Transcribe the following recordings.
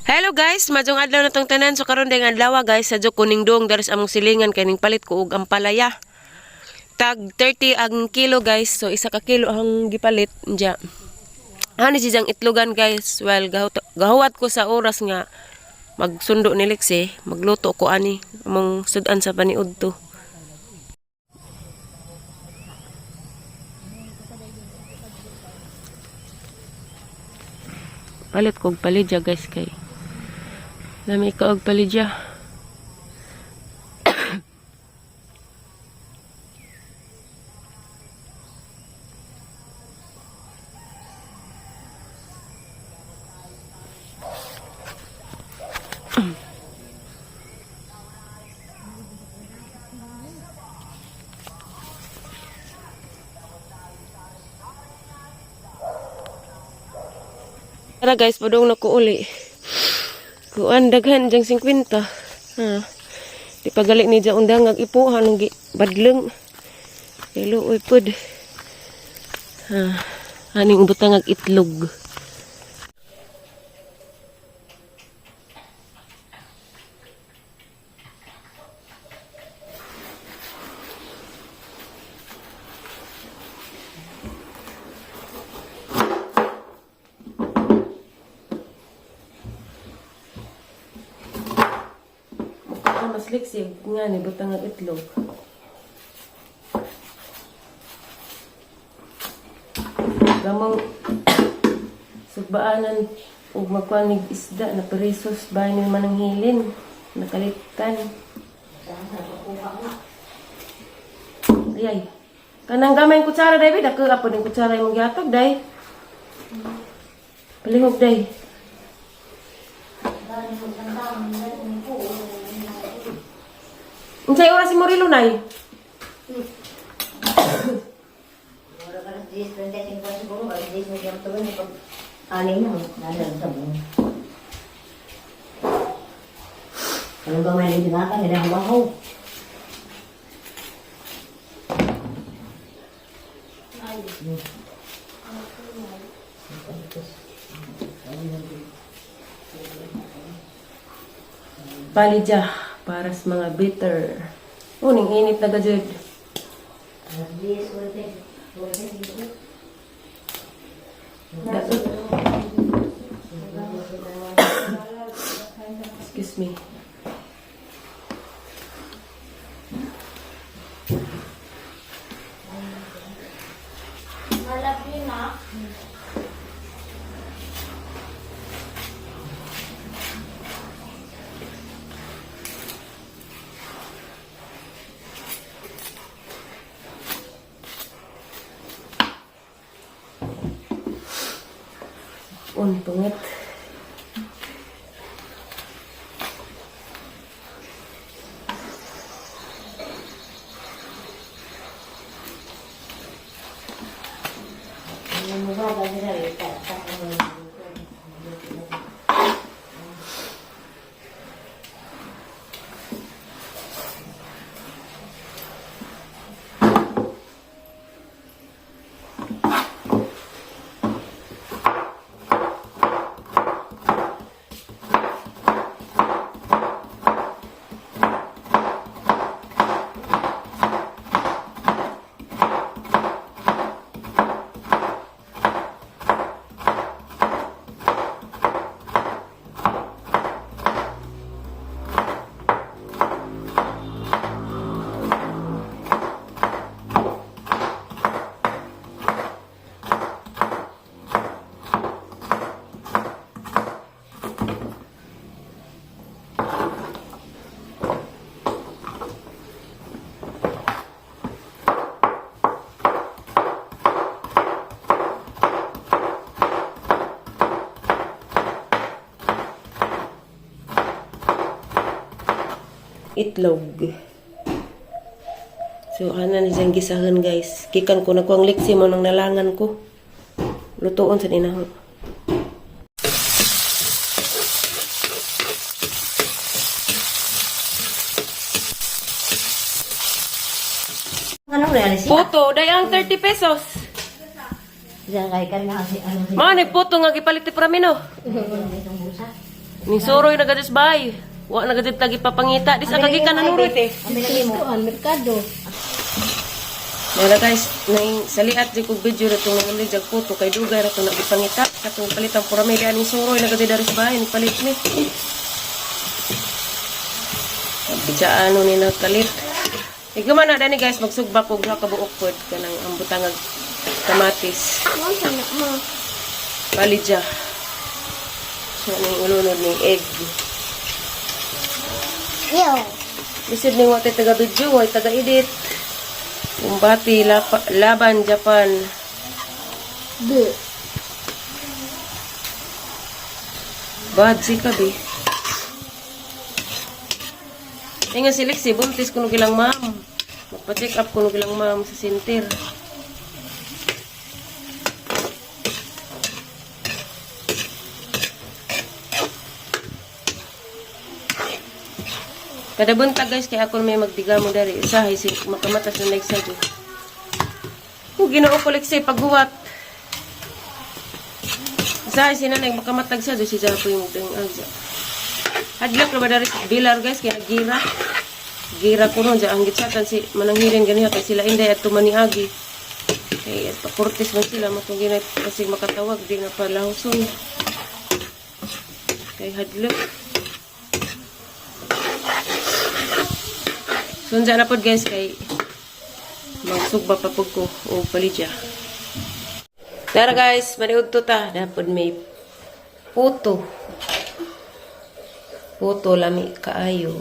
Hello guys, majong adlaw na tong tanan. So karon dayang adlaw guys, sa kuning dong daris among silingan kaning palit ko og ampalaya. Tag 30 ang kilo guys. So isa ka kilo ang gipalit nja. Ani siyang itlogan guys. Well, gahuwat ko sa oras nga magsundo ni Lexi, magluto ko ani among sudan sa paniud to. Palit ko og palidya guys kay nami ko og palidya. Tara guys, padung na ko uli. Kuan daghan jang 50. Di pagalit ni ja undang ag ipuhan ng badleng. Hello oy pud. Aning butang ag itlog. Mas liksig nga ni butang ang itlog. Gamang sugbaanan ug magkuanig isda na perisos bahay ni mananghilin nakalitan. Ayay. Kanang gamay kutsara day bida ka apod ang kutsara imong gihatag day. Palihog day. Unsay oras si Morilo nay? Ora ka 10:35 siguro, ay 10 na jam to ni pag anim na nadalang sa buong. Ano ba may dinaka ni ang bahaw? Palidya para sa mga bitter. Ning init na gajud. Excuse me. Untungit. Itlog. So, ana ni siyang gisahan guys. Kikan ko nakuang liksi mo nang nalangan ko. Lutuon sa dinahon. Anong realis? Puto, dayang 30 pesos. Diyan kay kan na ano si Mga nagputo nga gipalit ti pramino. itong busa. Ni suroy na gadis bay. Wa na gadis tagi papangita. Di sa kagi ka nanurot eh. Kami lagi mo. Merkado. Dara guys, nang saliat di kog video na itong mga jag photo kay dugay na ito nagipangita. Katong palitang pura may diyan ni suroy na gadis dari sa bahay. Ni palit ni. Bijaano ni nagkalit. Ikaw na dani guys, magsugba ko ka kabuok pod ka ng ambutangag kamatis. Palidya. Siya ning ulunod ning egg. Bisid ning wate taga video, way taga edit. Umbati laban Japan. Bad si kabi. Nga si Lexi, buntis kuno gilang ma'am. Magpa-check up kuno gilang ma'am sa center. Kada buntag guys, kaya ako may magdigamo dari. Usahay, makamatas na nagsado. Kung ginoo ko Lexi, paghuwat. Usahay, sinanay, makamatag sa do si Japo yung agza. Hadlak na ba dari bilar guys, kaya gira. Gira ko nun, ang gitsatan si mananghiling ganiha, kaya sila inday at tumaniagi. Kaya pakurtis man sila, matong ginay kasi makatawag, di na palahuson. Kaya hadlak. Sunja na po guys, kay magsugba pa po ko o palidya. Tara guys, maniud to ta. Dapat may puto. Puto lami kaayo.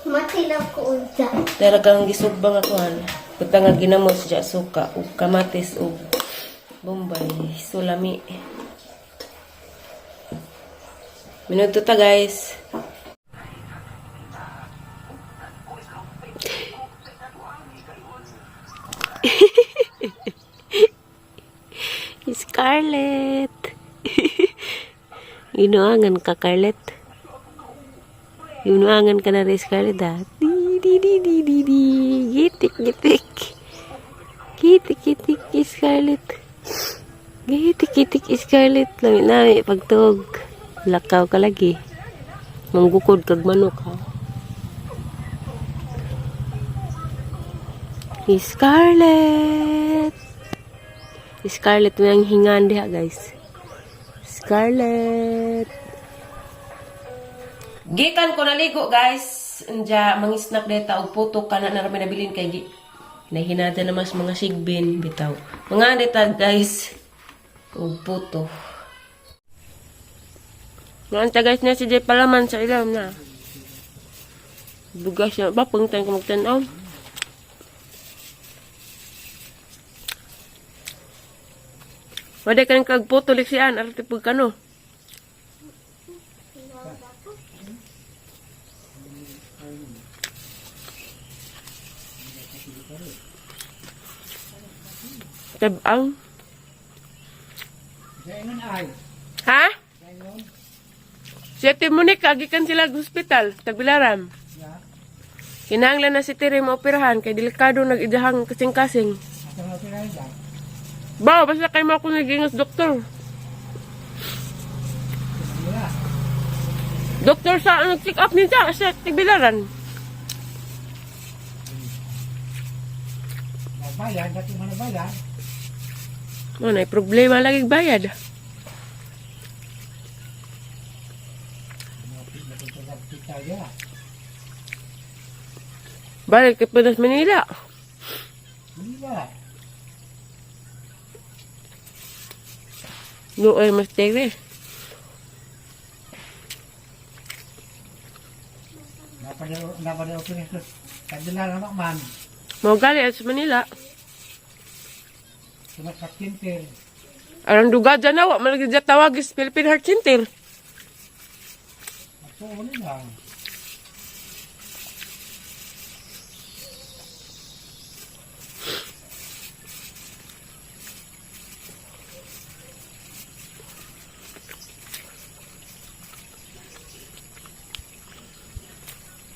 Matilaw ko unsa. Tara kang gisugba nga kuhan. Puta nga ginamos dya suka o kamatis o bombay. So lami. Minuto ta guys. Scarlett. Ginuangan ka, Scarlett. Ginuangan ka na rin, Scarlett, ha? Di. Gitik. Gitik, Scarlett. Gitik, Scarlett. Lami, pagtog. Lakaw ka lagi. Manggukod kag manok, ha? Scarlett. Scarlett mo yung hingan diha guys. Scarlett. Gikan ko naligo guys. Anja mangisnap deta og puto kana na rami nabilin kay nahinada na mas mga sigbin bitaw. Mga deta guys og puto. Nanta guys na si Jay palaman sa ilam na. Bugas na ba pungtan ko magtan-aw. Wala ka ng kagputo liksian, arati pag kano. Tabang. Ha? Si Ate Monique, agikan sila sa hospital, Tagbilaran. Kinahanglan na si Tere maoperahan, kay delikado nag-idahang kasing-kasing. Ba, basta kayo mo ako naging doktor. Doktor sa nag-check up niya sa Tagbilaran. Bayad, dati mo na bayad. Oh, may problema lagi bayad. Balik ke Pedas Manila. Iya. Doon ay mas tere. Napada opening terus. Kadila anak man. Mau gali sa Manila. Cuma kakintir. Arang duga dyan na, wak malagi dyan tawagis Philippine Heart Center. Ako ulit lang.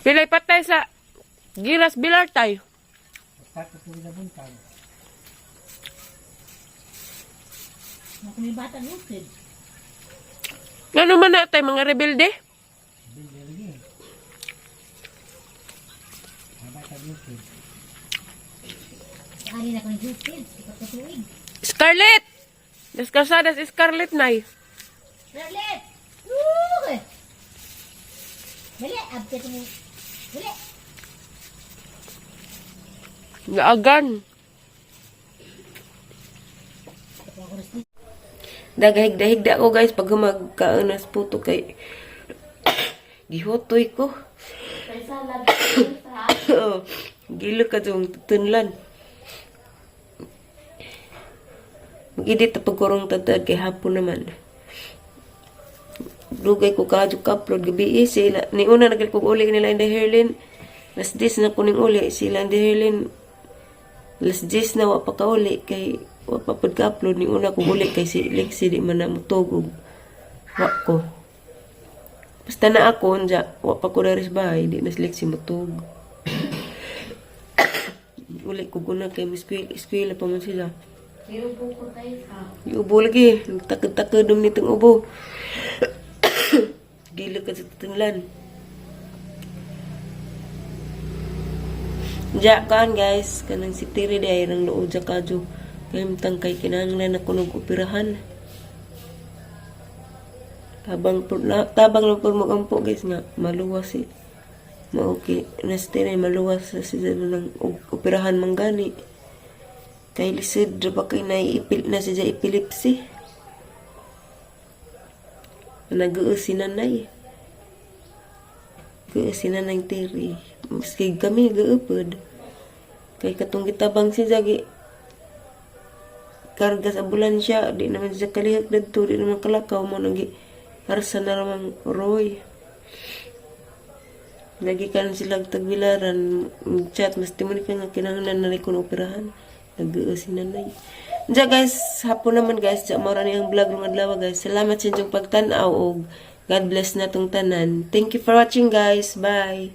Pilay patay sa Giras Bilartay. Tapos ko na buntag. Ako may bata lukid. Ano man na tayo, mga rebelde? Ari na ko ni Justin. Ikaw ka tuwing. Scarlett! Las Calzadas, Scarlett, nay. Scarlett! Woo! Dali, update mo. Dali. Gaagan. Dagahigda-higda ko guys pag magkaanas puto kay gihotoy ko. Oo. Gilo ka dong tunlan. Mag-edit na pagkurong tatad kay hapon naman. Dugay ko kadyo ka-upload gabi sila. Ni una nagkal kong uli nila in the Herlin. Last days na kuning uli sila in the Herlin. Last days na wa pa ka uli kay wa pa pud ka-upload ni una kong uli kay si Lexi di man na mutugog. Wa ko. Basta na ako unja wa pa ko daris bahay di na si Lexi mutug. Uli ko guna kay eskwela pa man sila. Iubo ko tayo ka. Iubo lagi. Takad-takad dum nitong ubo. Gila ka sa tutunlan. Diya kan guys. Kanang si Tiri di ay nang loo dya kadyo. Kaya mitangkay kinahanglan na kunog operahan. Tabang lang po magampo guys nga. Maluwas si. Okay. Nastiri maluwas sa siya ng operahan manggani. Kay lisod ba kay na siya epilepsy. Nag-uusin nanay. Guusin nanay Tiri. Maski kami gaupod. Kay katong gitabang siya gi karga sa ambulansya. Di naman siya kalihak dito. Di naman kalakaw mo. Harsa na ramang Roy. Lagi ka sila tagbilaran. Chat. Mas timuni ka nga kinahanglan na kung operahan. Nag-uusin nanay. Diya guys, hapon naman guys, diya maura niyang vlog ng adlaw guys. Salamat sa inyong pagtanaw og God bless na tong tanan. Thank you for watching guys. Bye.